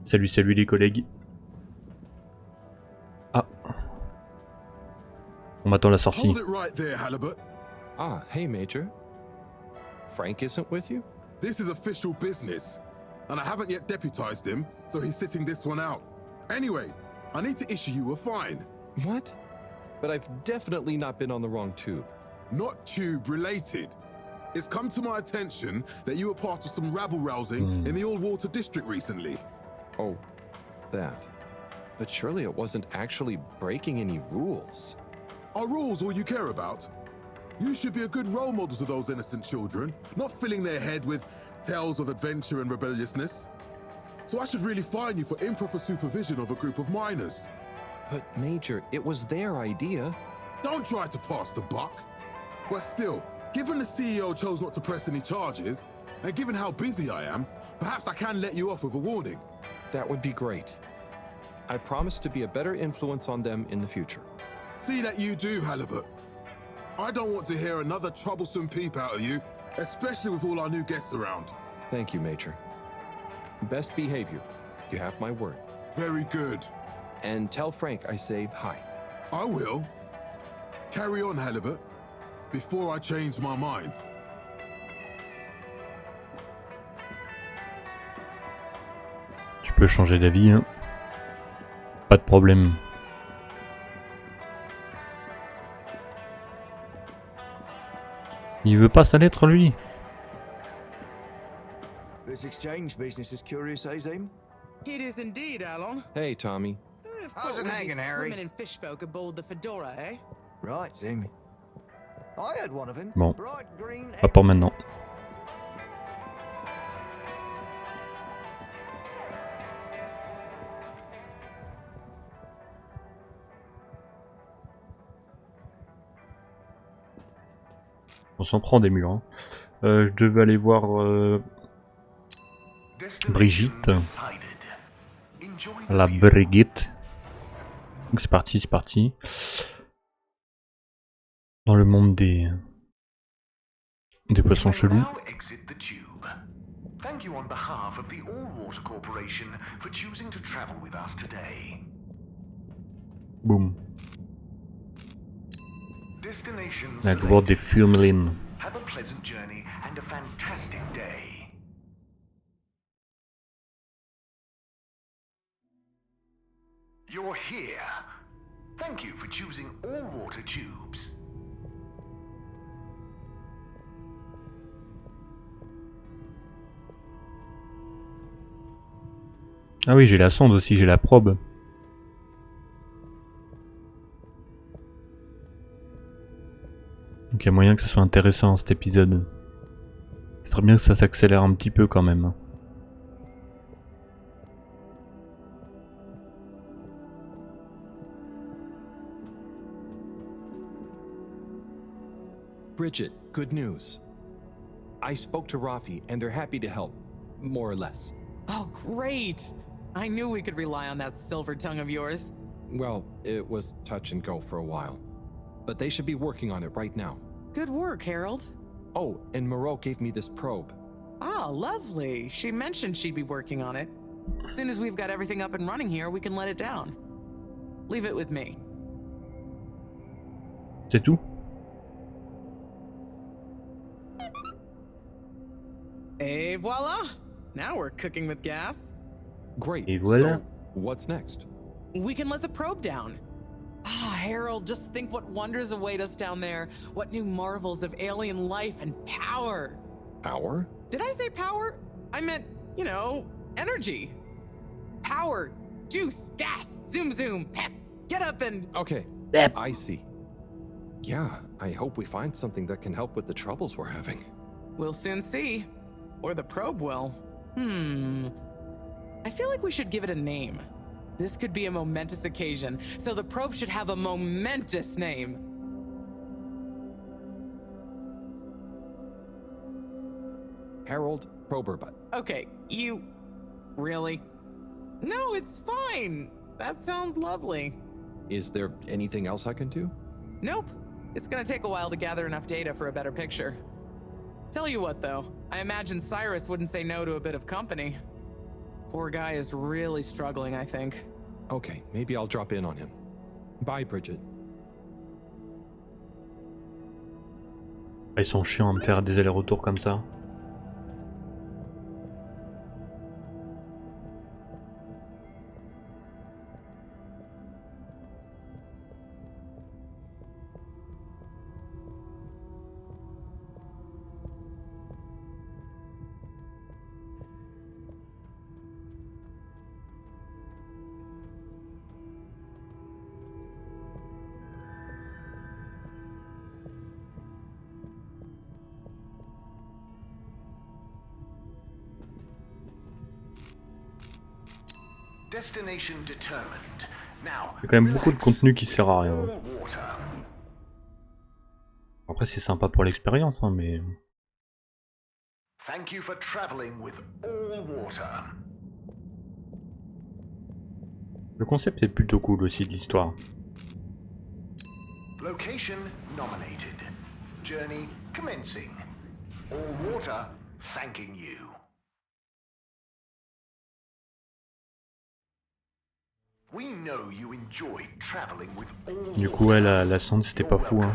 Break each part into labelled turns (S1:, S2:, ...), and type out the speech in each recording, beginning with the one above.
S1: Salut, salut les collègues. Ah. On m'attend la sortie.
S2: Hold it right there, Halibut.
S3: Ah, hey, Major. Frank isn't with you?
S2: This is official business, and I haven't yet deputized him, so he's sitting this one out. Anyway, I need to issue you a fine.
S3: What? But I've definitely not been on the wrong tube.
S2: Not tube related. It's come to my attention that you were part of some rabble-rousing in the Old Water District recently.
S3: Oh, that. But surely it wasn't actually breaking any rules.
S2: Are rules all you care about? You should be a good role model to those innocent children, not filling their head with tales of adventure and rebelliousness. So I should really fine you for improper supervision of a group of minors.
S3: But Major, it was their idea.
S2: Don't try to pass the buck. But still, given the CEO chose not to press any charges, and given how busy I am, perhaps I can let you off with a warning.
S3: That would be great. I promise to be a better influence on them in the future.
S2: See that you do, Halibut. I don't want to hear another troublesome peep out of you, especially with all our new guests around.
S3: Thank you, Major. Best behavior. You have my word.
S2: Very good.
S3: And tell Frank I say hi.
S2: I will. Carry on, Halibut, before I change my mind.
S1: Tu peux changer d'avis, hein. Pas de problème. Il veut pas sa lettre, lui.
S4: This exchange business is curious, eh, Zim?
S5: It is indeed, Alan.
S3: Hey, Tommy.
S4: How's it hanging, Harry?
S5: Women and fish folk aboard the Fedora, eh?
S4: Right, Zim. I had one of him.
S1: Bon,
S4: Bright green.
S1: pas pour maintenant. On s'en prend des murs. Hein. Je devais aller voir Brigitte. La Brigitte. Donc c'est parti, c'est parti. Dans le monde des poissons chelous.
S6: Thank you on behalf of the All-Water Corporation for choosing to travel with us today.
S1: Boum.
S6: Destinations
S1: La gloire des Furmelines.
S6: Have a pleasant journey and a fantastic day. You're here. Thank you for choosing all-water tubes.
S1: Ah oui, j'ai la sonde aussi, j'ai la probe. Donc il y a moyen que ce soit intéressant cet épisode. Ce serait bien que ça s'accélère un petit peu quand même.
S3: Bridget, good news. I spoke to Rafi and they're happy to help, more or less.
S5: Oh, great! I knew we could rely on that silver tongue of yours.
S3: Well, it was touch and go for a while. But they should be working on it right now.
S5: Good work, Harold.
S3: Oh, and Moreau gave me this probe.
S5: Ah, lovely. She mentioned she'd be working on it. As soon as we've got everything up and running here, we can let it down. Leave it with me.
S1: C'est tout?
S5: Et voila! Now we're cooking with gas.
S3: Great.
S1: Et voilà.
S3: So, what's next?
S5: We can let the probe down. Ah, Harold, just think what wonders await us down there. What new marvels of alien life and power.
S3: Power?
S5: Did I say power? I meant, you know, energy. Power, juice, gas, zoom zoom, pep. Get up and...
S3: Okay, I see. Yeah, I hope we find something that can help with the troubles we're having.
S5: We'll soon see. Or the probe will. I feel like we should give it a name. This could be a momentous occasion, so the probe should have a momentous name.
S3: Harold Proberbutt.
S5: Okay, you... Really? No, it's fine. That sounds lovely.
S3: Is there anything else I can do?
S5: Nope. It's gonna take a while to gather enough data for a better picture. Tell you what, though. I imagine Cyrus wouldn't say no to a bit of company. Poor guy is really struggling, I think.
S3: Okay, maybe I'll drop in on him. Bye, Bridget.
S1: Ils sont chiants à me faire des allers-retours comme ça.
S6: Destination determined. Now,
S1: Il y a quand même beaucoup de contenu qui sert à rien.
S6: all water.
S1: Après c'est sympa pour l'expérience, hein, mais...
S6: Thank you for traveling with all water.
S1: Le concept est plutôt cool aussi de l'histoire.
S6: Location nominated. Journey commencing. All water thanking you. We know you enjoyed traveling with all
S1: Du coup ouais, la sonde c'était pas fou, hein.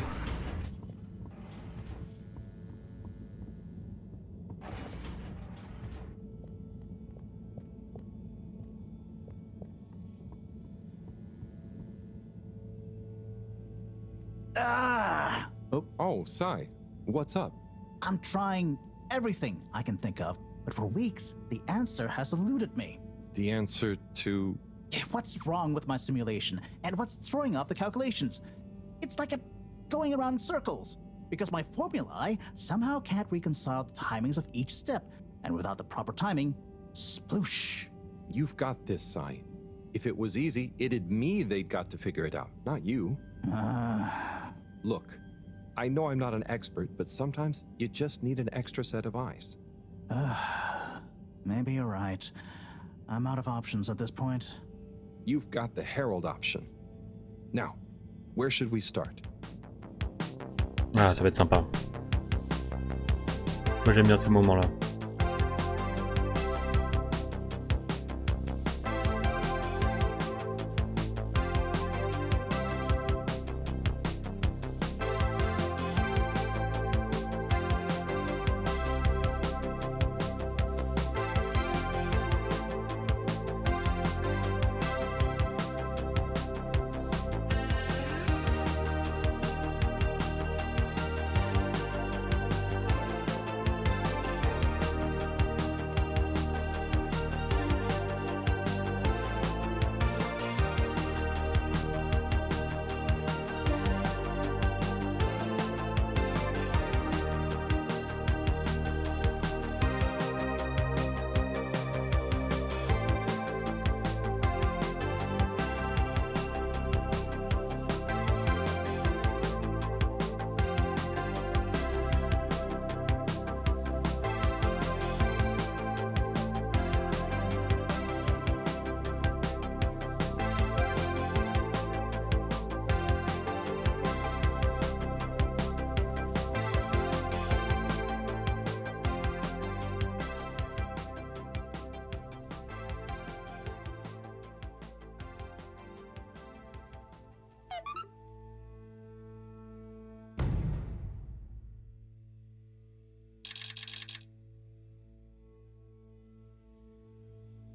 S3: Oh, Sai. What's up?
S7: I'm trying everything I can think of, but for weeks, the answer has eluded me.
S3: The answer to...
S7: What's wrong with my simulation, and what's throwing off the calculations? It's like going around in circles, because my formulae somehow can't reconcile the timings of each step, and without the proper timing, sploosh.
S3: You've got this, Sai. If it was easy, it'd me they'd got to figure it out, not you. Look, I know I'm not an expert, but sometimes you just need an extra set of eyes.
S7: Maybe you're right. I'm out of options at this point.
S3: You've got the Harold option. Now, where should we start?
S1: Ah, ça va être sympa. Moi j'aime bien ces moments-là.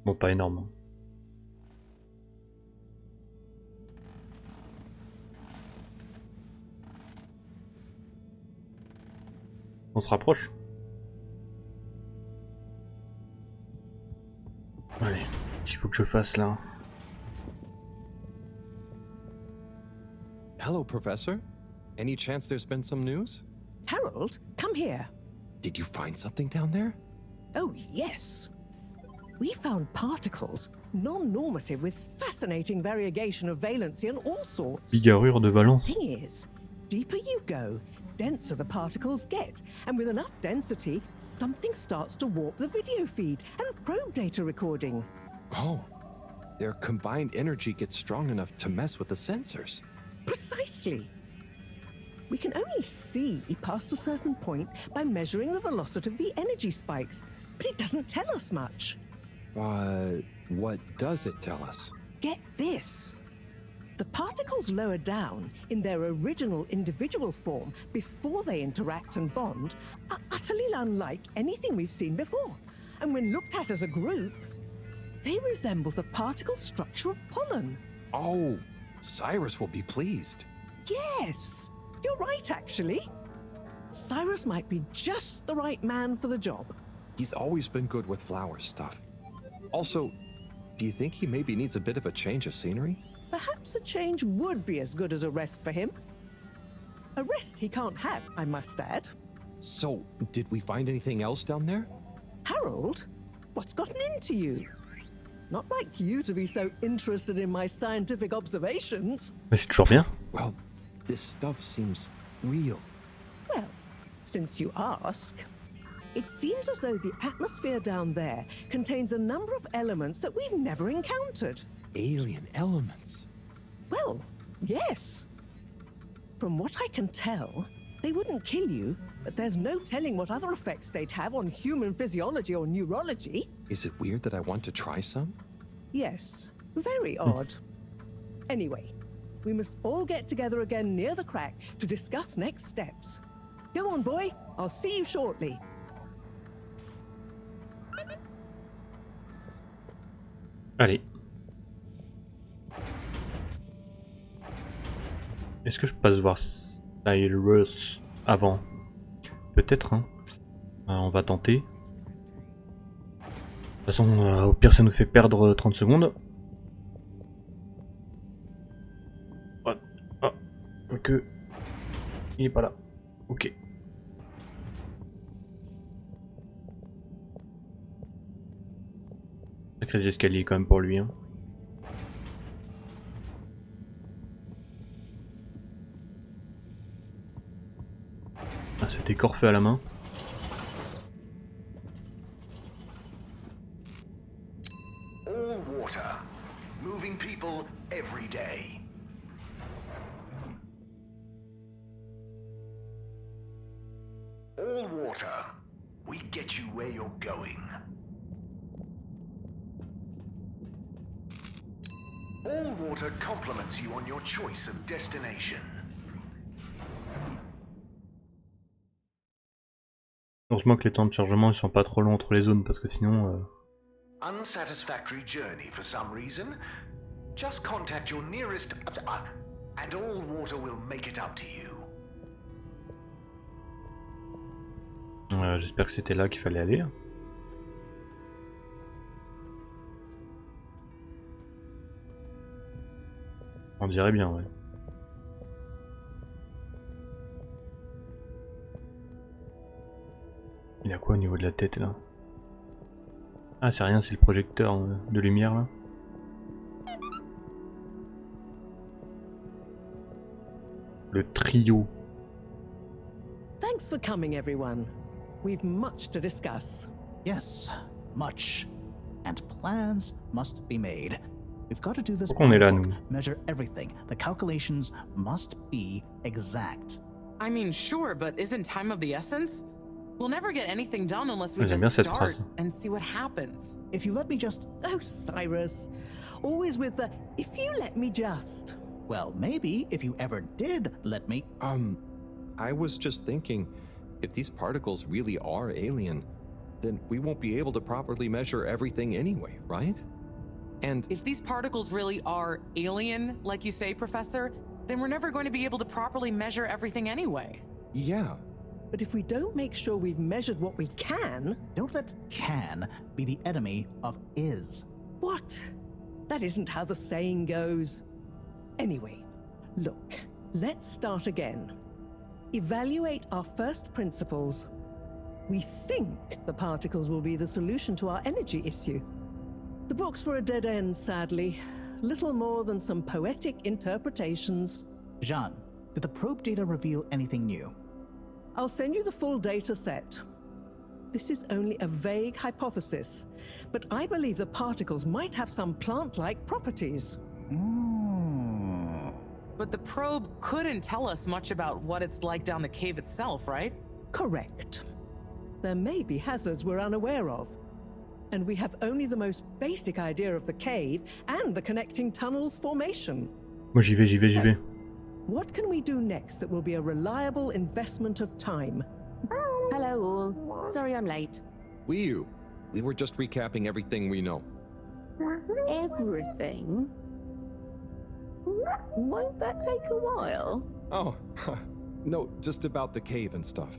S1: Bon, pas énorme. On se rapproche. Allez, il faut que je fasse là.
S3: Hello, Professor. Any chance there's been some news?
S8: Harold, come here.
S3: Did you find something down there?
S8: Oh, yes. We found particles, non-normative with fascinating variegation of valency and all sorts.
S1: Bigarrure de Valence.
S8: Thing is, deeper you go, denser the particles get, and with enough density, something starts to warp the video feed and probe data recording.
S3: Oh, their combined energy gets strong enough to mess with the sensors.
S8: Precisely. We can only see past a certain point by measuring the velocity of the energy spikes, but it doesn't tell us much.
S3: What does it tell us?
S8: Get this. The particles lower down in their original individual form before they interact and bond are utterly unlike anything we've seen before. And when looked at as a group, they resemble the particle structure of pollen.
S3: Oh, Cyrus will be pleased.
S8: Yes, you're right, actually. Cyrus might be just the right man for the job.
S3: He's always been good with flower stuff. Also, do you think he maybe needs a bit of a change of scenery?
S8: Perhaps a change would be as good as a rest for him. A rest he can't have, I must add.
S3: So, did we find anything else down there?
S8: Harold, what's gotten into you? Not like you to be so interested in my scientific observations.
S1: Mais c'est toujours bien.
S3: Well, this stuff seems real.
S8: Well, since you ask, it seems as though the atmosphere down there contains a number of elements that we've never encountered.
S3: Alien elements.
S8: Well, yes. From what I can tell, they wouldn't kill you, but there's no telling what other effects they'd have on human physiology or neurology.
S3: Is it weird that I want to try some?
S8: Yes, very odd. Anyway, we must all get together again near the crack to discuss next steps. Go on, boy. I'll see you shortly.
S1: Allez. Est-ce que je passe voir Cyrus avant? Peut-être, hein. On va tenter. De toute façon, au pire, ça nous fait perdre 30 secondes. Ah, ok. Il est pas là. Ok. Sacré escalier quand même pour lui, hein. Ah, c'était corfé à la main.
S6: All water, moving people every day. All water, we get you where you're going. All water compliments you on your choice of destination.
S1: Heureusement que les temps de chargement ils sont pas trop longs entre les zones parce que sinon...
S6: Unsatisfactory journey for some reason? Just contact your nearest... and all water will make it up to you.
S1: J'espère que c'était là qu'il fallait aller. On dirait bien, ouais. Il a quoi au niveau de la tête là? Ah, c'est rien, c'est le projecteur de lumière là. Le trio.
S8: Thanks for coming, everyone. We've much to discuss.
S7: Yes, much. And plans must be made. We've got to do this
S1: Pourquoi on est là,
S7: by book,
S1: nous?
S7: measure everything. The calculations must be exact.
S5: I mean, sure, but isn't time of the essence? We'll never get anything done unless we
S1: J'aime
S5: just
S1: bien cette
S5: start
S1: phrase.
S5: and see what happens.
S7: If you let me just...
S8: Oh, Cyrus. Always with the, if you let me just.
S7: Well, maybe if you ever did let me...
S3: I was just thinking, if these particles really are alien, then we won't be able to properly measure everything anyway, right? And
S5: If these particles really are alien, like you say, Professor, then we're never going to be able to properly measure everything anyway.
S3: yeah,
S8: But if we don't make sure we've measured what we can...
S7: Don't let can be the enemy of is.
S8: What? That isn't how the saying goes. Anyway, look, let's start again. Evaluate our first principles. We think the particles will be the solution to our energy issue. The books were a dead end, sadly. Little more than some poetic interpretations.
S7: Jean, did the probe data reveal anything new?
S8: I'll send you the full data set. This is only a vague hypothesis, but I believe the particles might have some plant-like properties.
S5: But the probe couldn't tell us much about what it's like down the cave itself, right?
S8: Correct. There may be hazards we're unaware of. And we have only the most basic idea of the cave and the connecting tunnels formation.
S1: Moi j'y vais.
S8: What can we do next that will be a reliable investment of time?
S9: Hello all. Sorry I'm late.
S3: We were just recapping everything we know.
S9: Everything? Won't that take a while?
S3: Oh, no, just about the cave and stuff.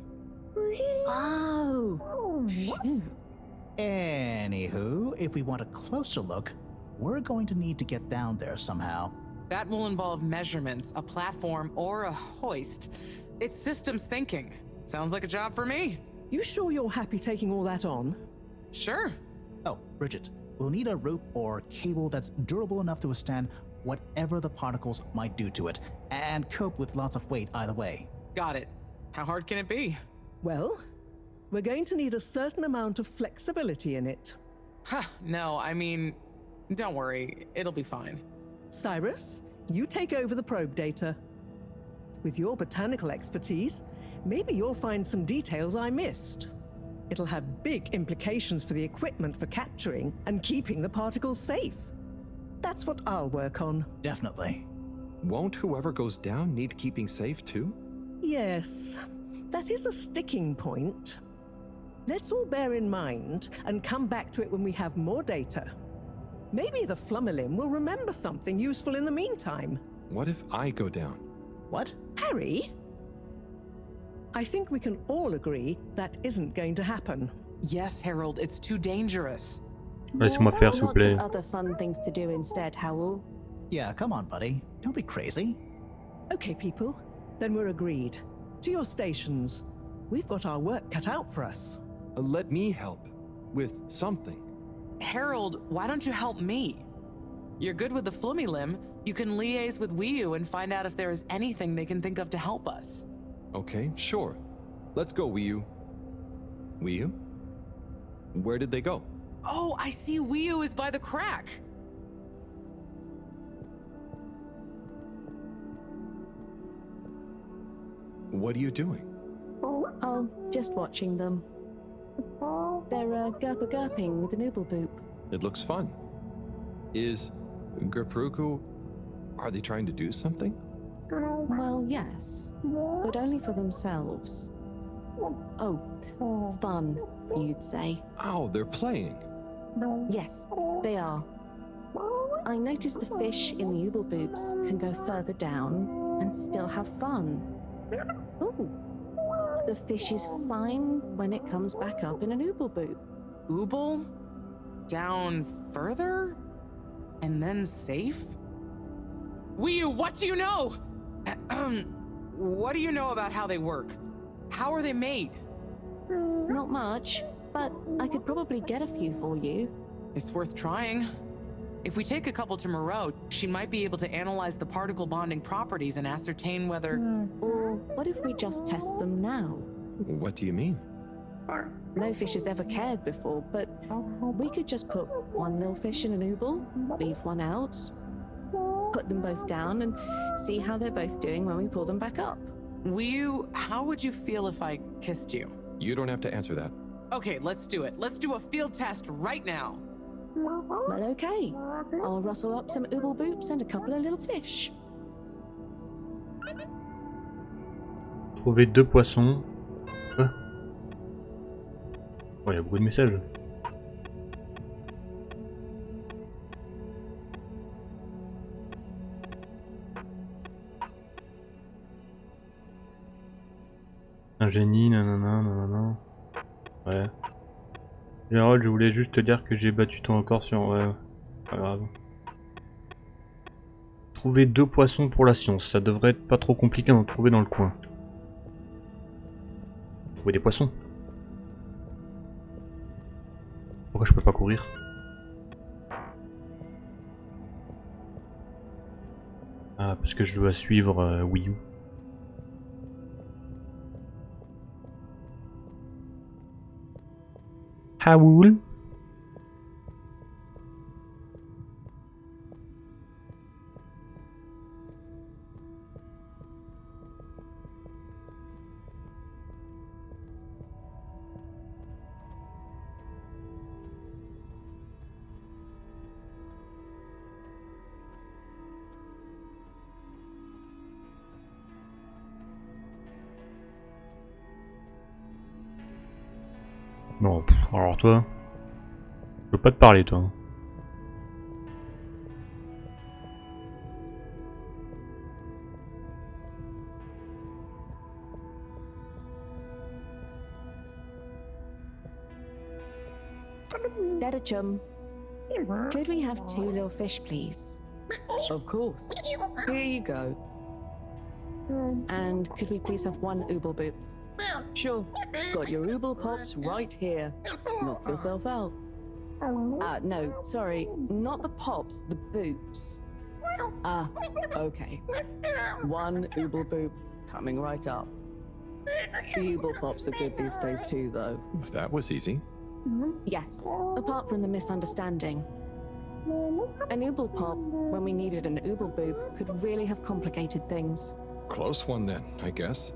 S9: Oh. Phew.
S7: Anywho, if we want a closer look, we're going to need to get down there somehow.
S5: That will involve measurements, a platform, or a hoist. It's systems thinking. Sounds like a job for me.
S8: You sure you're happy taking all that on?
S5: Sure.
S7: Oh, Bridget, we'll need a rope or cable that's durable enough to withstand whatever the particles might do to it, and cope with lots of weight either way.
S5: Got it. How hard can it be?
S8: Well, we're going to need a certain amount of flexibility in it.
S5: Huh, no, I mean, don't worry. It'll be fine.
S8: Cyrus, you take over the probe data. With your botanical expertise, maybe you'll find some details I missed. It'll have big implications for the equipment for capturing and keeping the particles safe. That's what I'll work on.
S7: Definitely.
S3: Won't whoever goes down need keeping safe too?
S8: Yes, that is a sticking point. Let's all bear in mind and come back to it when we have more data. Maybe the Flummerlim will remember something useful in the meantime.
S3: What if I go down?
S7: What?
S8: Harry? I think we can all agree that isn't going to happen.
S5: Yes, Harold, it's too dangerous.
S1: Laissez-moi faire, s'il vous
S9: Lots
S1: plaît.
S9: of other fun things to do instead, Howell.
S7: Yeah, come on, buddy. Don't be crazy.
S8: Okay, people, then we're agreed. To your stations. We've got our work cut out for us.
S3: Let me help with something.
S5: Harold, why don't you help me? You're good with the Flummerlim. You can liaise with Wiu and find out if there is anything they can think of to help us.
S3: Okay, sure. Let's go, Wiu. Wiu? Where did they go?
S5: Oh, I see Wiu is by the crack.
S3: What are you doing?
S9: Oh, just watching them. They're gerping with an ooblepoop.
S3: It looks fun. Is Gerpruku... Are they trying to do something?
S9: Well, yes, but only for themselves. Oh, fun, you'd say.
S3: Oh, they're playing.
S9: Yes, they are. I noticed the fish in the oobleboops can go further down and still have fun. Ooh. The fish is fine when it comes back up in an oobleboop.
S5: Ooble? Down further? And then safe? Wiu, what do you know? What do you know about how they work? How are they made?
S9: Not much, but I could probably get a few for you.
S5: It's worth trying. If we take a couple to Moreau, she might be able to analyze the particle bonding properties and ascertain whether...
S9: Or what if we just test them now?
S3: What do you mean?
S9: No fish has ever cared before, but we could just put one little fish in an ooble, leave one out, put them both down, and see how they're both doing when we pull them back up.
S5: Wiu, how would you feel if I kissed you?
S3: You don't have to answer that.
S5: Okay, let's do it. Let's do a field test right now.
S9: Well, okay. I'll rustle up some oobleboops and a couple of little fish.
S1: Trouver 2 poissons. Quoi? Oh, il y a beaucoup de messages. Un génie, nanana, nanana. Ouais. Harold, je voulais juste te dire que j'ai battu ton record sur... Ouais, pas grave. Trouver 2 poissons pour la science, ça devrait être pas trop compliqué d'en trouver dans le coin. Trouver des poissons. Pourquoi je peux pas courir? Ah, parce que je dois suivre Wiu. Haoul. Non, alors toi, je veux pas te parler toi.
S9: Dead chum. Could we have 2 little fish, please?
S8: Of course. Here you go.
S9: And could we please have 1 ooble boop?
S8: Sure. Got your ooble pops right here. Knock yourself out.
S9: No, sorry, not the pops, the boops.
S8: Okay. 1 ooble boop coming right up. The ooble pops are good these days too, though.
S3: That was easy.
S9: Yes, apart from the misunderstanding. An ooble pop, when we needed an ooble boop, could really have complicated things.
S3: Close one then, I guess.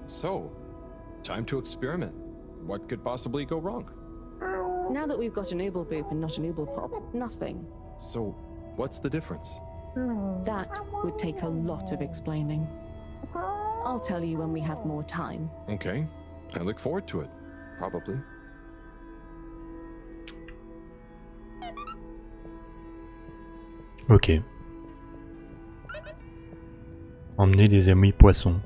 S3: So, time to experiment. What could possibly go wrong?
S9: Now that we've got an ooble boop and not an ooble pop, nothing.
S3: So, what's the difference?
S9: That would take a lot of explaining. I'll tell you when we have more time.
S3: Okay, I look forward to it. Probably.
S1: Ok. Emmener des amis poissons.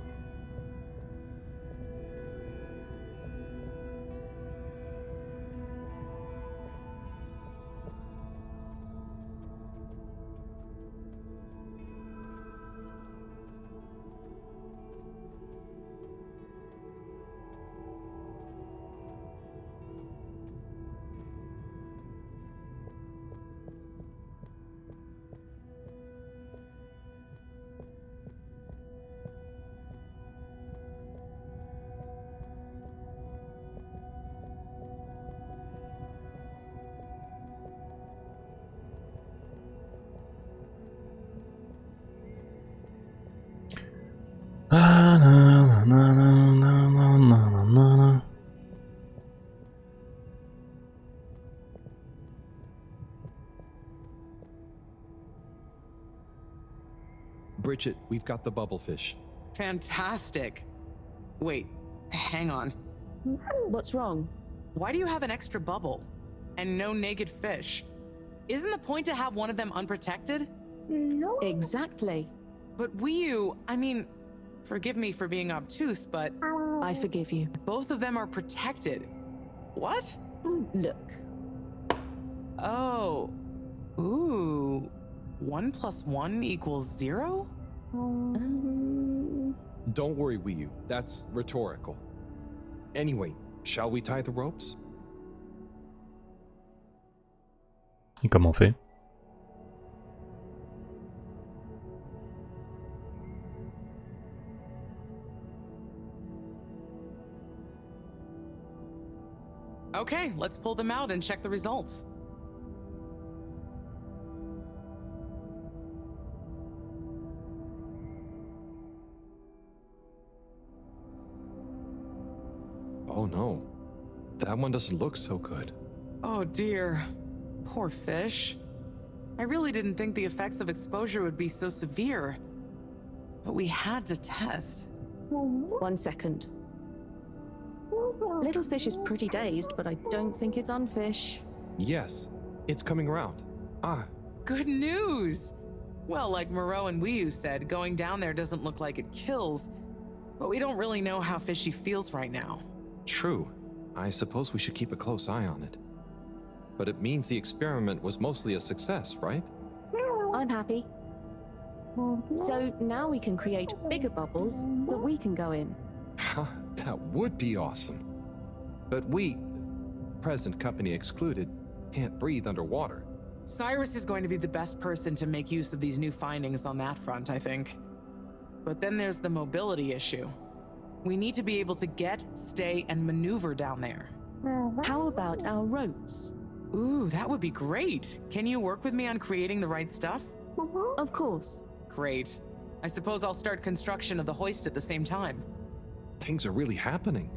S1: Ah, na, na, na, na, na, na, na, na.
S3: Bridget, we've got the bubblefish.
S5: Fantastic. Wait, hang on.
S9: What's wrong?
S5: Why do you have an extra bubble? And no naked fish? Isn't the point to have one of them unprotected?
S9: Exactly.
S5: But I mean, forgive me for being obtuse, but
S9: I forgive you.
S5: both of them are protected. What?
S9: Look.
S5: Oh. Ooh. 1 + 1 = 0?
S3: Don't worry, Wii U. That's rhetorical. Anyway, shall we tie the ropes?
S1: Et comment on fait?
S5: Okay, let's pull them out and check the results.
S3: Oh no. That one doesn't look so good.
S5: Oh dear. Poor fish. I really didn't think the effects of exposure would be so severe. But we had to test.
S9: 1 second. Little fish is pretty dazed, but I don't think it's unfish.
S3: Yes, it's coming around.
S5: Good news! Well, like Moreau and Wiyu said, going down there doesn't look like it kills, but we don't really know how fishy feels right now.
S3: True. I suppose we should keep a close eye on it. But it means the experiment was mostly a success, right?
S9: I'm happy. So now we can create bigger bubbles that we can go in.
S3: That would be awesome. But we, present company excluded, can't breathe underwater.
S5: Cyrus is going to be the best person to make use of these new findings on that front, I think. But then there's the mobility issue. We need to be able to get, stay, and maneuver down there.
S9: How about our ropes?
S5: Ooh, that would be great. Can you work with me on creating the right stuff?
S9: Of course.
S5: Great. I suppose I'll start construction of the hoist at the same time.
S3: Things are really happening.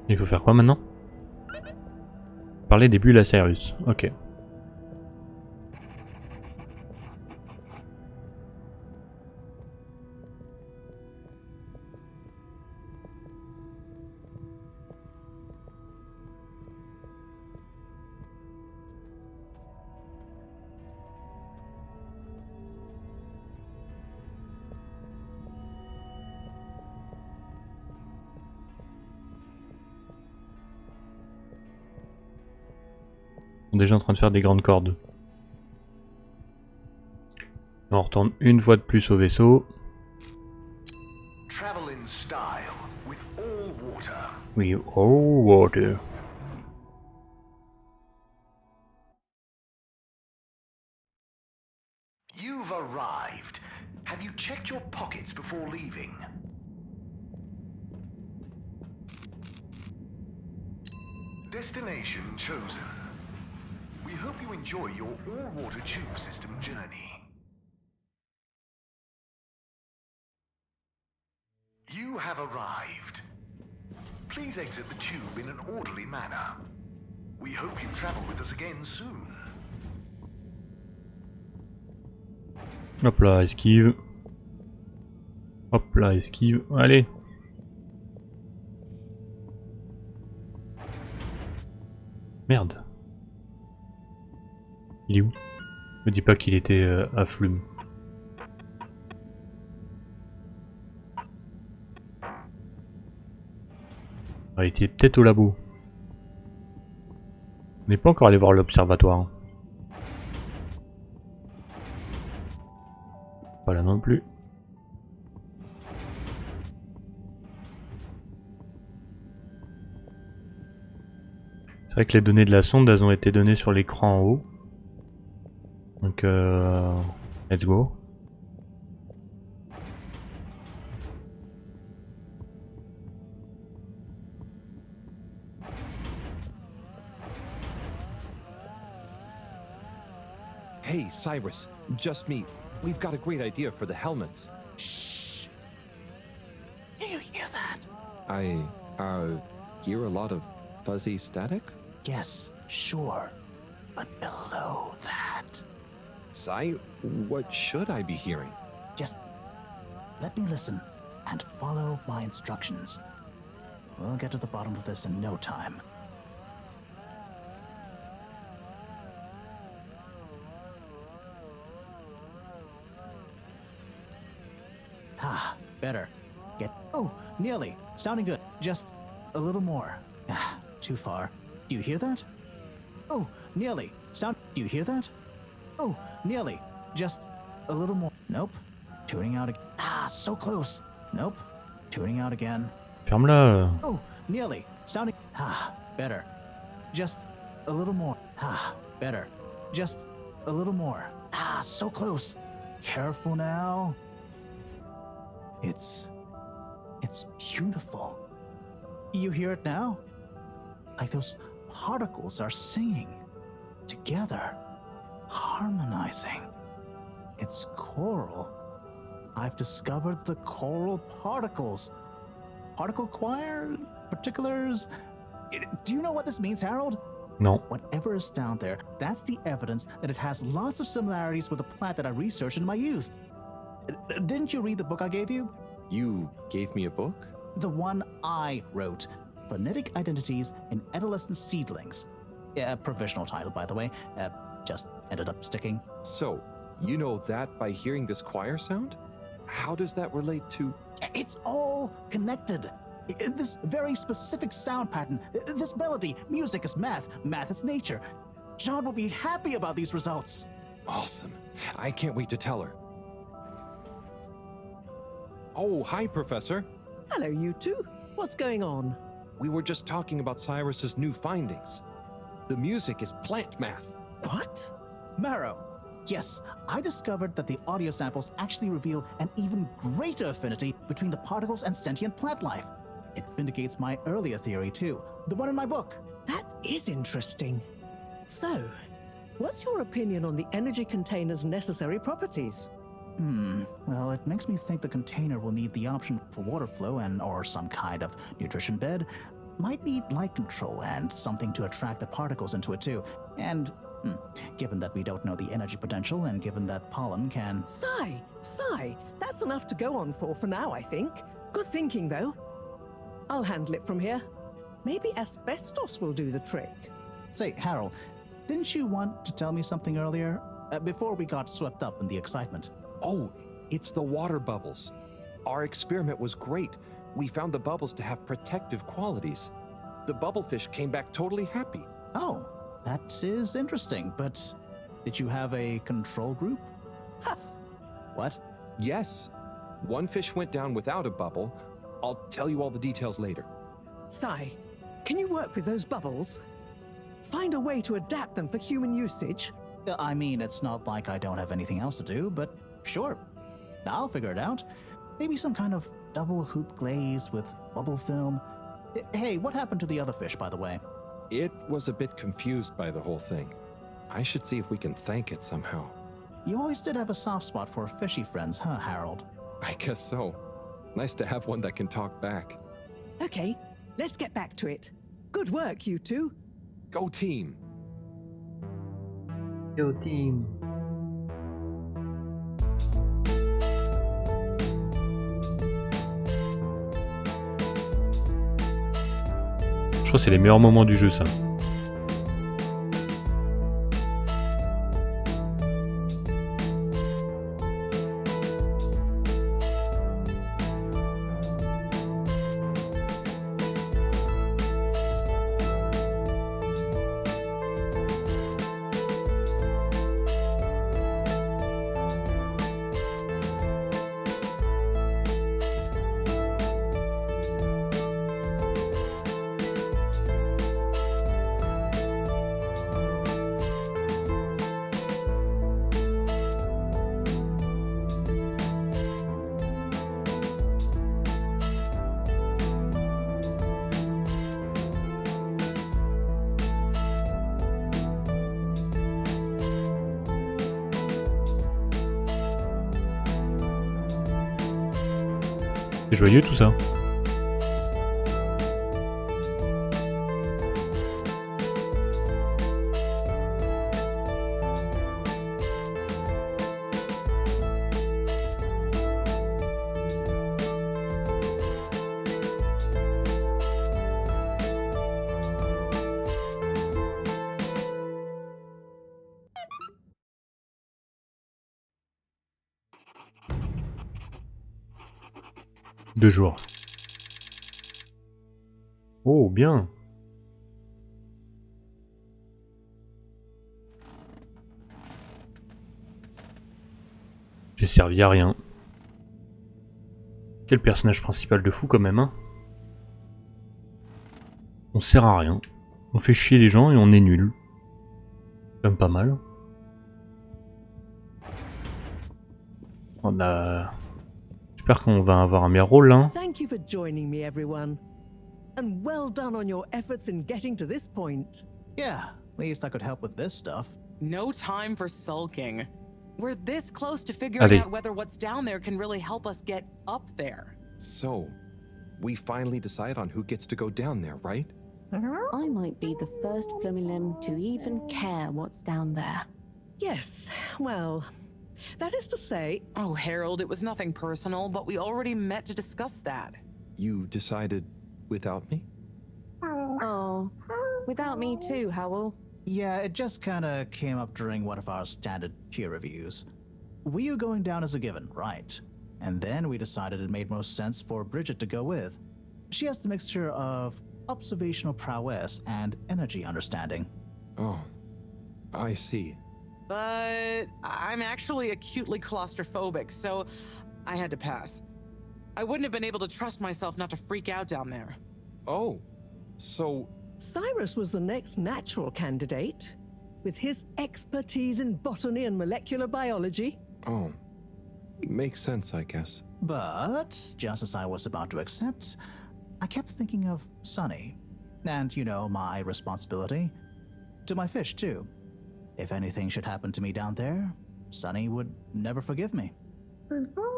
S1: Il faut faire quoi maintenant? Parler des bulles à Cyrus. Ok. Ils sont déjà en train de faire des grandes cordes. On retourne une fois de plus au vaisseau.
S6: Travel in style with all water.
S1: Oui, oh water.
S6: You've arrived. Have you checked your pockets before leaving? Destination chosen. We hope you enjoy your all-water tube system journey. You have arrived. Please exit the tube in an orderly manner. We hope you travel with us again soon.
S1: Hop là, esquive. Hop là, esquive. Allez. Merde. Il est où? Me dis pas qu'il était à Flume. Ah, il était peut-être au labo. On n'est pas encore allé voir l'observatoire. Pas là non plus. C'est vrai que les données de la sonde, elles ont été données sur l'écran en haut. Donc, let's go.
S3: Hey, Cyrus, just me. We've got a great idea for the helmets.
S7: Shh. Do you hear that?
S3: I hear a lot of fuzzy static?
S7: Yes, sure. But below that.
S3: Cy, what should I be hearing?
S7: Just let me listen and follow my instructions. We'll get to the bottom of this in no time. Ah, better. Oh, nearly. Sounding good. Just a little more. Ah, too far. Do you hear that? Oh, nearly. Do you hear that? Oh, nearly. Just a little more. Nope. Tuning out again. Ah, so close. Nope. Tuning out again.
S1: Ferme-la.
S7: Oh, nearly. Sounding. Ah, better. Just a little more. Ah, better. Just a little more. Ah, so close. Careful now. It's beautiful. You hear it now? Like those particles are singing together, harmonizing. It's choral. I've discovered the choral particles. Particle choir? Particulars? Do you know what this means, Harold?
S1: No.
S7: Whatever is down there, that's the evidence that it has lots of similarities with the plant that I researched in my youth. Didn't you read the book I gave you?
S3: You gave me a book?
S7: The one I wrote. Phonetic Identities in Adolescent Seedlings. Provisional title, by the way. Just ended up sticking.
S3: So, you know that by hearing this choir sound? How does that relate to...
S7: It's all connected. This very specific sound pattern, this melody, music is math, math is nature. John will be happy about these results.
S3: Awesome. I can't wait to tell her. Oh, hi, Professor.
S8: Hello, you two. What's going on?
S3: We were just talking about Cyrus's new findings. The music is plant math.
S7: What? Marrow. Yes, I discovered that the audio samples actually reveal an even greater affinity between the particles and sentient plant life. It vindicates my earlier theory, too. The one in my book.
S8: That is interesting. So, what's your opinion on the energy container's necessary properties?
S7: Well, it makes me think the container will need the option for water flow or some kind of nutrition bed. Might need light control and something to attract the particles into it too. And, given that we don't know the energy potential and given that pollen can...
S8: Sigh! That's enough to go on for now, I think. Good thinking, though. I'll handle it from here. Maybe asbestos will do the trick.
S7: Say, Harold, didn't you want to tell me something earlier? Before we got swept up in the excitement.
S3: Oh, it's the water bubbles. Our experiment was great. We found the bubbles to have protective qualities. The bubblefish came back totally happy.
S7: Oh, That is interesting, but did you have a control group? What?
S3: Yes. One fish went down without a bubble. I'll tell you all the details later.
S8: Sai, can you work with those bubbles? Find a way to adapt them for human usage?
S7: I mean, it's not like I don't have anything else to do, but sure. I'll figure it out. Maybe some kind of double hoop glaze with bubble film. Hey, what happened to the other fish, by the way?
S3: It was a bit confused by the whole thing. I should see if we can thank it somehow.
S7: You always did have a soft spot for fishy friends, huh, Harold?
S3: I guess so. Nice to have one that can talk back.
S8: Okay, let's get back to it. Good work, you two.
S3: Go team!
S1: Yo team. Je crois que c'est les meilleurs moments du jeu, ça. C'est joyeux tout ça. Deux jours. Oh, bien. J'ai servi à rien. Quel personnage principal de fou quand même, hein. On sert à rien. On fait chier les gens et on est nul. Quand même pas mal. On a... J'espère qu'on va avoir un meilleur rôle là.
S8: Thank you for joining me, everyone. And well done on your efforts in getting to this point.
S7: Yeah, at least I could help with this stuff.
S5: No time for sulking. We're this close to figuring out whether what's down there can really help us get up there.
S3: So, we finally decide on who gets to go down there, right?
S9: I might be the first Flumilim to even care what's down there.
S8: Yes, well, that is to say...
S5: Oh, Harold, it was nothing personal, but we already met to discuss that.
S3: You decided without me?
S9: Oh, without me too, Howell.
S7: Yeah, it just kinda came up during one of our standard peer reviews. We were going down as a given, right? And then we decided it made most sense for Bridget to go with. She has the mixture of observational prowess and energy understanding.
S3: Oh, I see.
S5: But I'm actually acutely claustrophobic, so I had to pass. I wouldn't have been able to trust myself not to freak out down there.
S3: Oh, so...
S8: Cyrus was the next natural candidate, with his expertise in botany and molecular biology.
S3: Oh, makes sense, I guess.
S7: But, just as I was about to accept, I kept thinking of Sunny. And, you know, my responsibility. To my fish, too. If anything should happen to me down there, Sunny would never forgive me.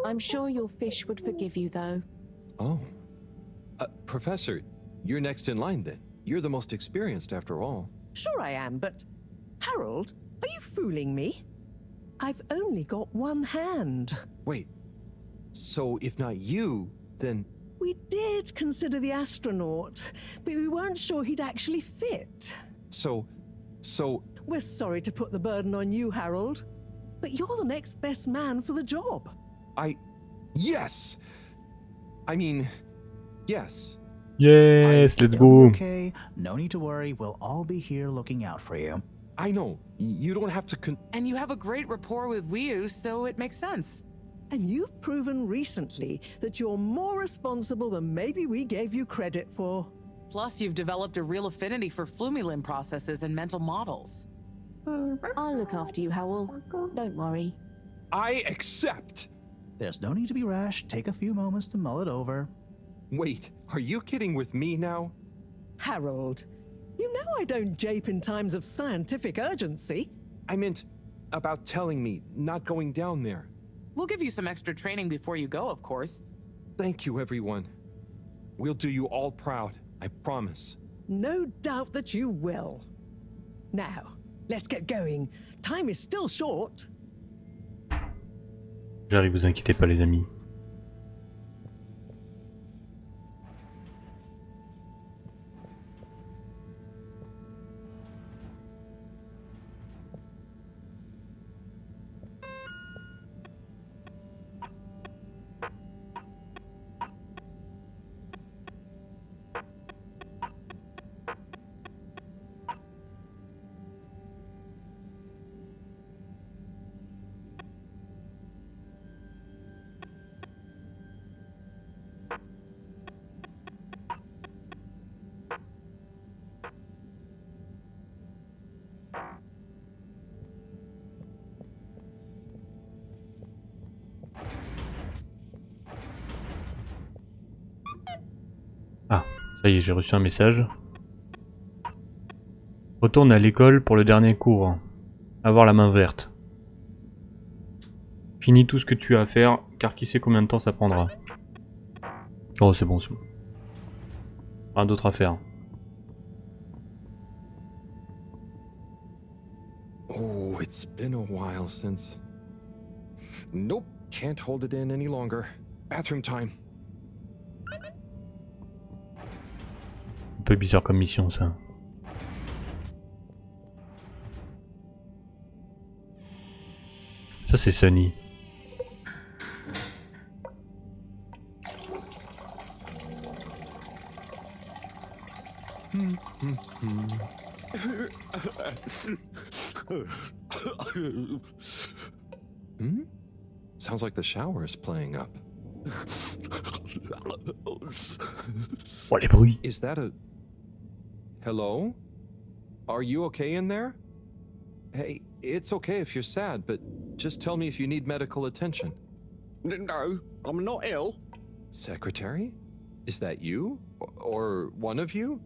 S9: I'm sure your fish would forgive you, though.
S3: Oh. Professor, you're next in line then. You're the most experienced after all.
S8: Sure I am, but... Harold, are you fooling me? I've only got one hand.
S3: Wait, so if not you, then...
S8: We did consider the astronaut, but we weren't sure he'd actually fit.
S3: So...
S8: We're sorry to put the burden on you, Harold, but you're the next best man for the job.
S3: Yes! I mean, yes.
S1: Yes, let's
S7: It'll be
S1: go.
S7: okay. No need to worry. We'll all be here looking out for you.
S3: I know. You don't have to
S5: And you have a great rapport with Wiu, so it makes sense.
S8: And you've proven recently that you're more responsible than maybe we gave you credit for.
S5: Plus, you've developed a real affinity for Flumilim processes and mental models.
S9: I'll look after you, Howell. Don't worry.
S3: I accept.
S7: There's no need to be rash. Take a few moments to mull it over.
S3: Wait, are you kidding with me now?
S8: Harold, you know I don't jape in times of scientific urgency.
S3: I meant about telling me, not going down there.
S5: We'll give you some extra training before you go, of course.
S3: Thank you, everyone. We'll do you all proud, I promise.
S8: No doubt that you will. Now, let's get going. Time is still short.
S1: J'arrive, vous inquiétez pas les amis. Ah, ça y est, j'ai reçu un message. Retourne à l'école pour le dernier cours. Avoir la main verte. Finis tout ce que tu as à faire, car qui sait combien de temps ça prendra. Oh, c'est bon, c'est bon. Rien d'autre à faire.
S3: Oh, it's been a while since... Nope, can't hold it in any longer. Bathroom time.
S1: Un peu bizarre comme mission, ça. Ça, c'est Sunny.
S3: Sounds like the shower is playing up.
S1: Oh, les bruits.
S3: Is that a... Hello? Are you okay in there? Hey, it's okay if you're sad, but just tell me if you need medical attention.
S4: No, I'm not ill.
S3: Secretary? Is that you? Or one of you?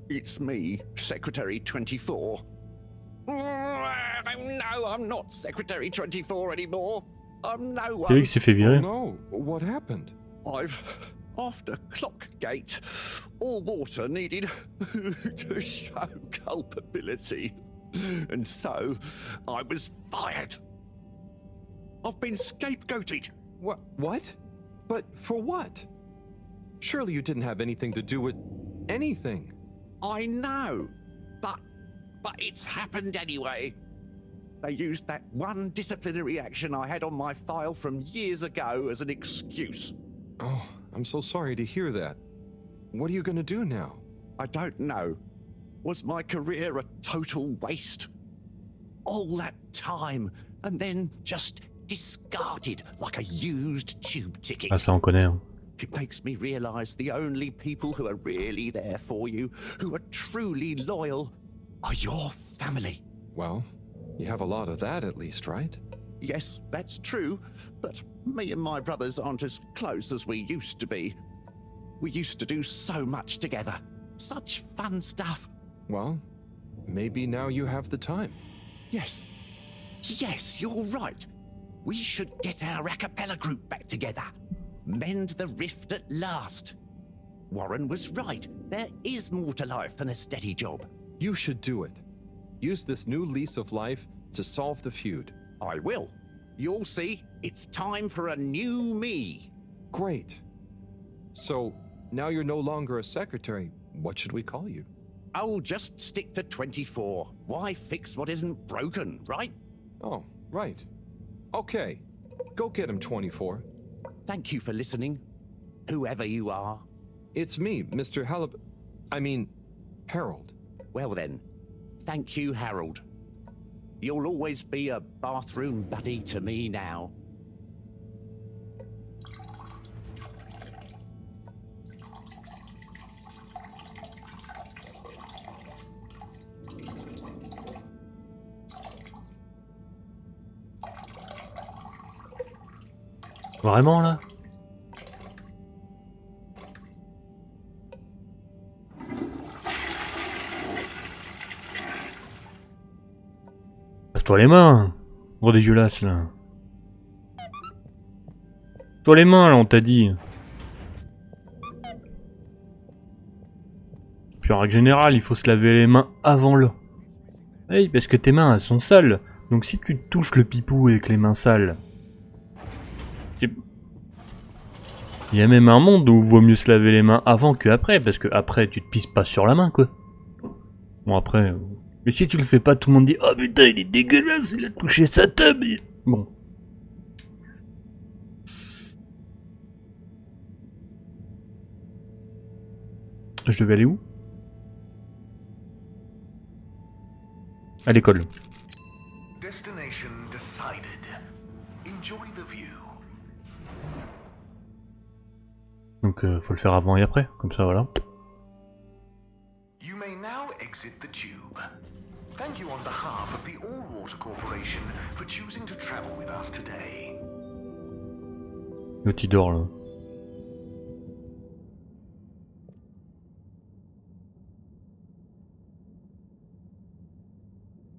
S4: It's me, Secretary 24. No, I'm not Secretary 24 anymore. I'm no
S1: C'est lui
S4: one.
S1: qui s'est fait virer.
S3: No, what happened?
S4: After Clockgate, all water needed to show culpability. And so, I was fired. I've been scapegoated.
S3: What? But for what? Surely you didn't have anything to do with anything.
S4: I know, but it's happened anyway. They used that one disciplinary action I had on my file from years ago as an excuse.
S3: Oh, I'm so sorry to hear that. What are you gonna do now?
S4: I don't know. Was my career a total waste? All that time, and then just discarded like a used tube ticket.
S1: Ah, ça on connaît. Hein.
S4: It makes me realize the only people who are really there for you, who are truly loyal, are your family.
S3: Well, you have a lot of that at least, right?
S4: Yes, that's true, but me and my brothers aren't as close as we used to be. We used to do so much together. Such fun stuff.
S3: Well, maybe now you have the time.
S4: Yes. Yes, you're right. We should get our a cappella group back together. Mend the rift at last. Warren was right. There is more to life than a steady job.
S3: You should do it. Use this new lease of life to solve the feud.
S4: I will. You'll see. It's time for a new me.
S3: Great. So, now you're no longer a secretary. What should we call you?
S4: I'll just stick to 24. Why fix what isn't broken, right?
S3: Oh, right. Okay. Go get him, 24.
S4: Thank you for listening, whoever you are.
S3: It's me, Mr. Halibut. I mean, Harold.
S4: Well then, thank you, Harold. You'll always be a bathroom buddy to me now.
S1: Vraiment là? Lave-toi les mains! Gros dégueulasse là. Lave-toi les mains là, on t'a dit. Puis en règle générale, il faut se laver les mains avant le. Oui, parce que tes mains elles sont sales. Donc si tu te touches le pipou avec les mains sales. Il y a même un monde où il vaut mieux se laver les mains avant que après, parce que après tu te pisses pas sur la main quoi. Bon après... Mais si tu le fais pas, tout le monde dit « Oh putain il est dégueulasse, il a touché sa table !» Bon. Je devais aller où? À l'école.
S6: Destination decided. Enjoy the view.
S1: Donc faut le faire avant et après, comme ça voilà.
S6: You may now exit the tube. Thank you on behalf of the All Water Corporation for choosing to travel with us today.
S1: L'autre il dort là.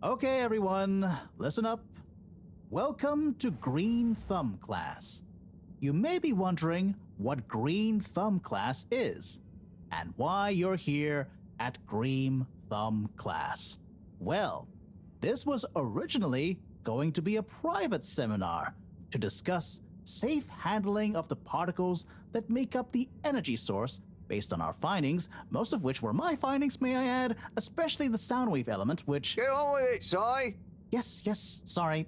S7: Okay, everyone, listen up. Welcome to Green Thumb class. You may be wondering what Green Thumb class is and why you're here at Green Thumb class. Well, this was originally going to be a private seminar to discuss safe handling of the particles that make up the energy source based on our findings, most of which were my findings, may I add, especially the sound wave element, which...
S10: Get on with it, Si!
S7: Yes, sorry.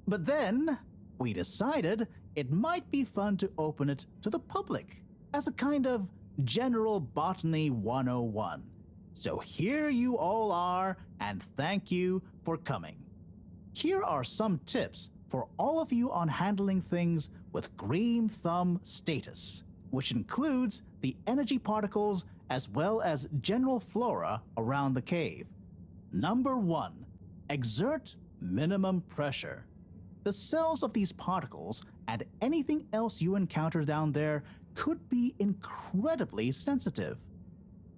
S7: But then, we decided it might be fun to open it to the public as a kind of general botany 101. So here you all are, and thank you for coming. Here are some tips for all of you on handling things with Green Thumb status, which includes the energy particles as well as general flora around the cave. Number 1, exert minimum pressure. The cells of these particles and anything else you encounter down there could be incredibly sensitive.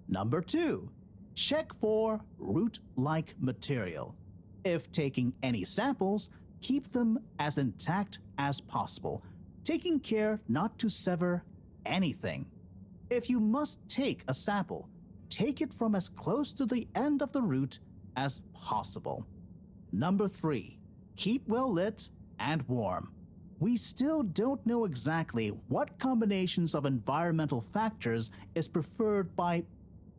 S7: Number 2, check for root-like material. If taking any samples, keep them as intact as possible, taking care not to sever anything. If you must take a sample, take it from as close to the end of the root as possible. Number 3, keep well lit and warm. We still don't know exactly what combinations of environmental factors is preferred by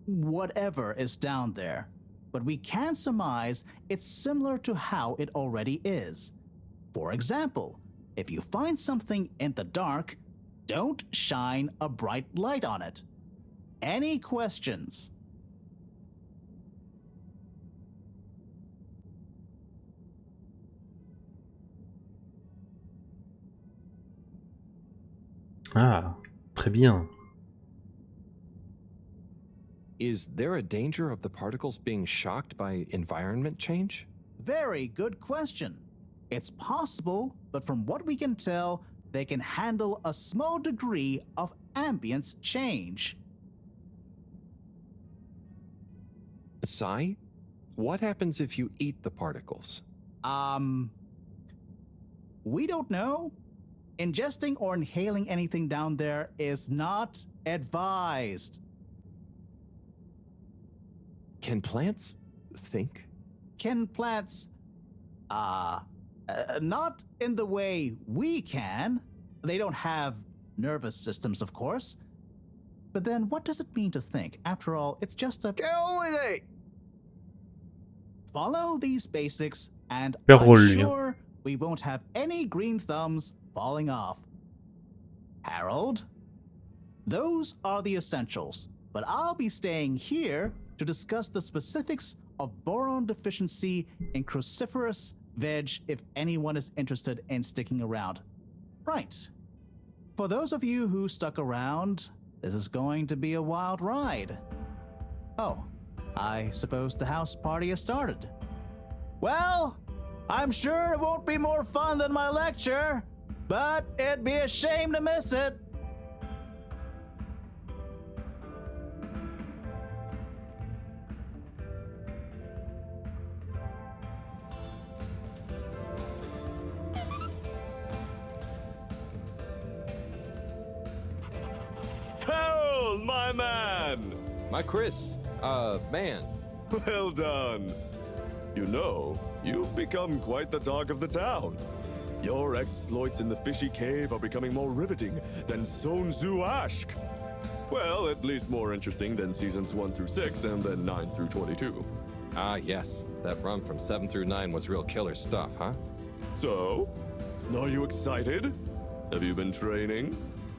S7: whatever is down there, but we can surmise it's similar to how it already is. For example, if you find something in the dark, don't shine a bright light on it. Any questions?
S1: Ah, très bien.
S3: Is there a danger of the particles being shocked by environment change?
S7: Very good question. It's possible, but from what we can tell, they can handle a small degree of ambience change.
S3: Si, what happens if you eat the particles?
S7: We don't know. Ingesting or inhaling anything down there is not advised.
S3: Can plants think?
S7: Can plants, not in the way we can. They don't have nervous systems, of course. But then what does it mean to think? After all, it's just a...
S10: Get on with it!
S7: Follow these basics, and
S1: Harold.
S7: I'm sure we won't have any green thumbs falling off. Harold? Those are the essentials, but I'll be staying here to discuss the specifics of boron deficiency in cruciferous veg if anyone is interested in sticking around. Right. For those of you who stuck around, this is going to be a wild ride. Oh, I suppose the house party has started. Well, I'm sure it won't be more fun than my lecture, but it'd be a shame to miss it.
S11: Harold, my man!
S3: My Chris, man.
S11: Well done. You know, you've become quite the talk of the town. Your exploits in the fishy cave are becoming more riveting than Sun Tzu Ashk. Well, at least more interesting than seasons 1 through 6 and then 9 through 22.
S3: Ah, yes. That run from 7 through 9 was real killer stuff, huh?
S11: So, are you excited? Have you been training?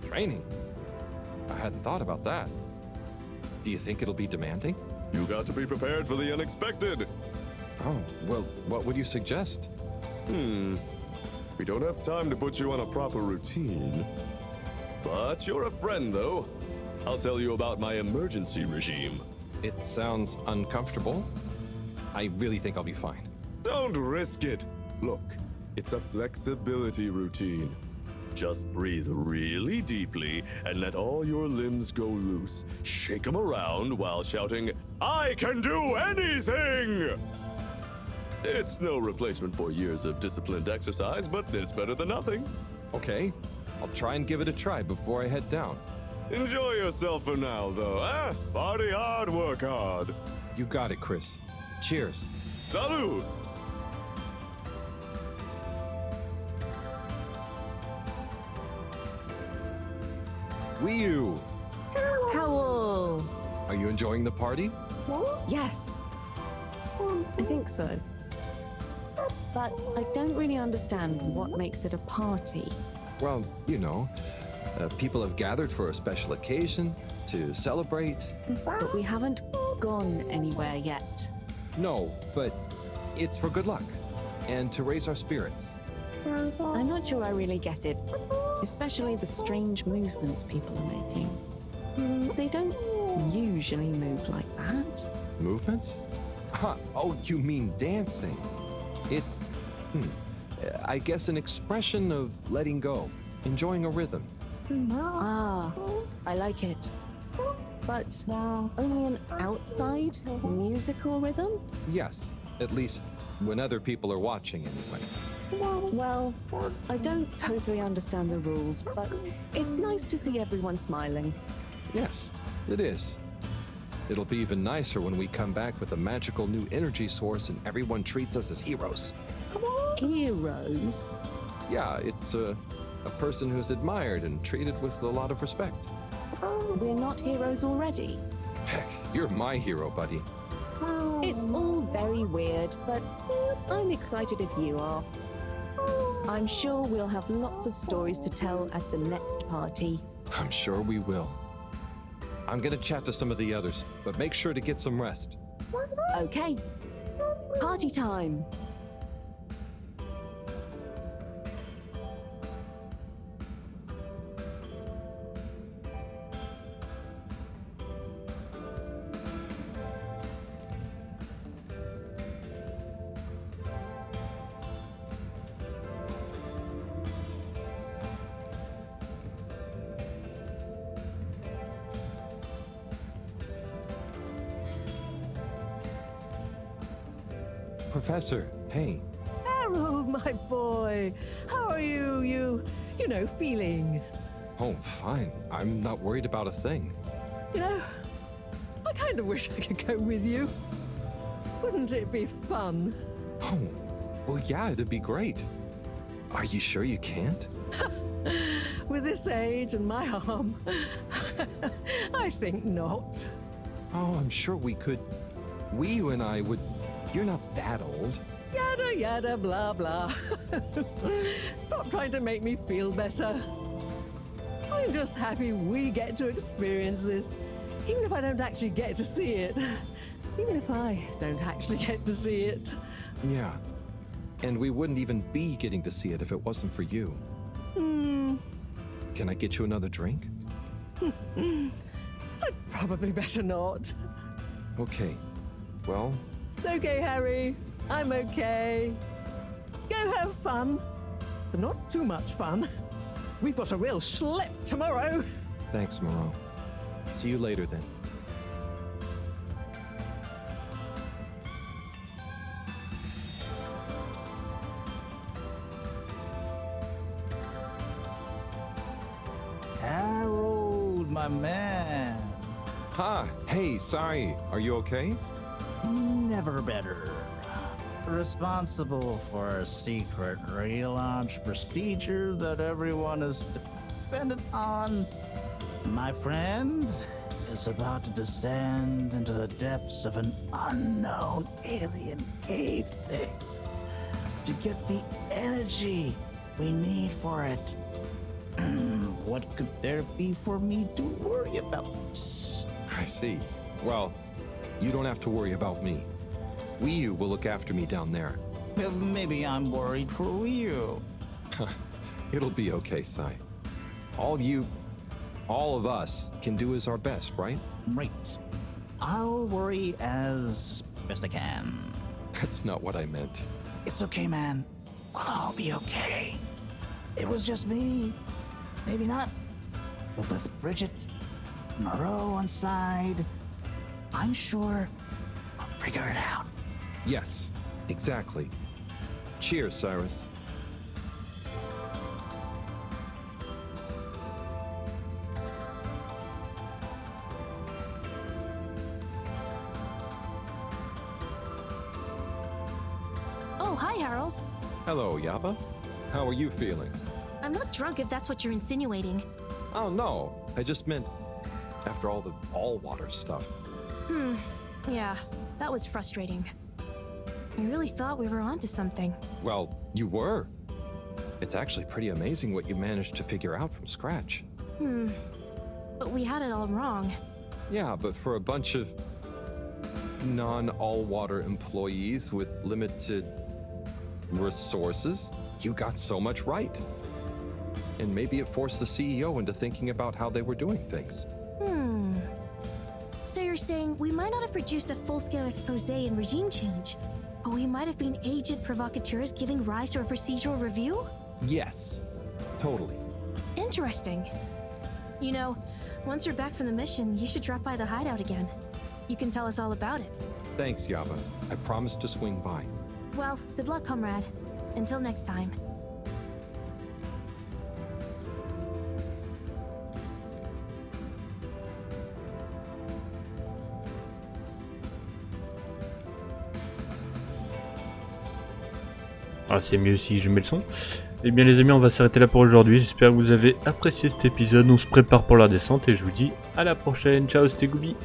S3: Training? I hadn't thought about that. Do you think it'll be demanding?
S11: You got to be prepared for the unexpected.
S3: Oh, well, what would you suggest?
S11: We don't have time to put you on a proper routine. But you're a friend, though. I'll tell you about my emergency regime.
S3: It sounds uncomfortable. I really think I'll be fine.
S11: Don't risk it. Look, it's a flexibility routine. Just breathe really deeply and let all your limbs go loose. Shake them around while shouting, "I can do anything!" It's no replacement for years of disciplined exercise, but it's better than nothing.
S3: Okay, I'll try and give it a try before I head down.
S11: Enjoy yourself for now, though, eh? Party hard, work hard.
S3: You got it, Chris. Cheers.
S11: Salud!
S3: Wee-oo!
S9: Howl!
S3: Are you enjoying the party?
S9: Yes. I think so. But I don't really understand what makes it a party.
S3: Well, you know, people have gathered for a special occasion to celebrate.
S9: But we haven't gone anywhere yet.
S3: No, but it's for good luck and to raise our spirits.
S9: I'm not sure I really get it, especially the strange movements people are making. They don't usually move like that.
S3: Movements? Huh, oh, you mean dancing. It's, I guess an expression of letting go, enjoying a rhythm.
S9: Ah, I like it. But only an outside musical rhythm?
S3: Yes, at least when other people are watching anyway.
S9: Well, I don't totally understand the rules, but it's nice to see everyone smiling.
S3: Yes, it is. It'll be even nicer when we come back with a magical new energy source and everyone treats us as heroes.
S9: Heroes?
S3: Yeah, it's a person who's admired and treated with a lot of respect.
S9: We're not heroes already.
S3: Heck, you're my hero, buddy.
S9: It's all very weird, but I'm excited if you are. I'm sure we'll have lots of stories to tell at the next party.
S3: I'm sure we will. I'm gonna chat to some of the others, but make sure to get some rest.
S9: Okay. Party time.
S3: Professor, hey.
S8: Harold, my boy, how are you? You know, feeling?
S3: Oh, fine. I'm not worried about a thing.
S8: You know, I kind of wish I could go with you. Wouldn't it be fun?
S3: Oh, well, yeah, it'd be great. Are you sure you can't?
S8: With this age and my arm, I think not.
S3: Oh, I'm sure we could. You and I would. You're not that old.
S8: Yada yada blah blah. Stop trying to make me feel better. I'm just happy we get to experience this, even if I don't actually get to see it. Even if I don't actually get to see it.
S3: Yeah. And we wouldn't even be getting to see it if it wasn't for you. Can I get you another drink?
S8: I'd probably better not.
S3: Okay. Well,
S8: It's okay, Harry. I'm okay. Go have fun. But not too much fun. We've got a real schlep tomorrow.
S3: thanks, Moreau. See you later then.
S7: Harold, my man.
S3: Hey, sorry. Are you okay?
S7: Never better. Responsible for a secret relaunch procedure that everyone is dependent on. My friend is about to descend into the depths of an unknown alien cave thing to get the energy we need for it. What could there be for me to worry about?
S3: I see. Well, you don't have to worry about me. Ryu will look after me down there.
S7: Maybe I'm worried for you.
S3: It'll be okay, Sai. All of us can do is our best, right?
S7: Right. I'll worry as best I can.
S3: That's not what I meant.
S7: It's okay, man. We'll all be okay. It was just me. Maybe not. But with Bridget, Moreau on side, I'm sure I'll figure it out.
S3: Yes, exactly. Cheers, Cyrus.
S9: Oh, hi, Harold.
S3: Hello, Yaba. How are you feeling?
S9: I'm not drunk if that's what you're insinuating.
S3: Oh, no. I just meant after all the all-water stuff.
S9: Yeah, that was frustrating. I really thought we were onto something.
S3: Well, you were. It's actually pretty amazing what you managed to figure out from scratch.
S9: But we had it all wrong.
S3: Yeah, but for a bunch of non-all-water employees with limited resources, you got so much right. And maybe it forced the CEO into thinking about how they were doing things.
S9: So you're saying we might not have produced a full-scale expose and regime change, but we might have been agent provocateurs giving rise to a procedural review?
S3: Yes, totally.
S9: Interesting. You know, once you're back from the mission, you should drop by the hideout again. You can tell us all about it.
S3: Thanks, Yaba. I promise to swing by.
S9: Well, good luck, comrade. Until next time.
S1: Ah, c'est mieux si je mets le son. Eh bien les amis, on va s'arrêter là pour aujourd'hui. J'espère que vous avez apprécié cet épisode. On se prépare pour la descente et je vous dis à la prochaine. Ciao, c'était Goubi.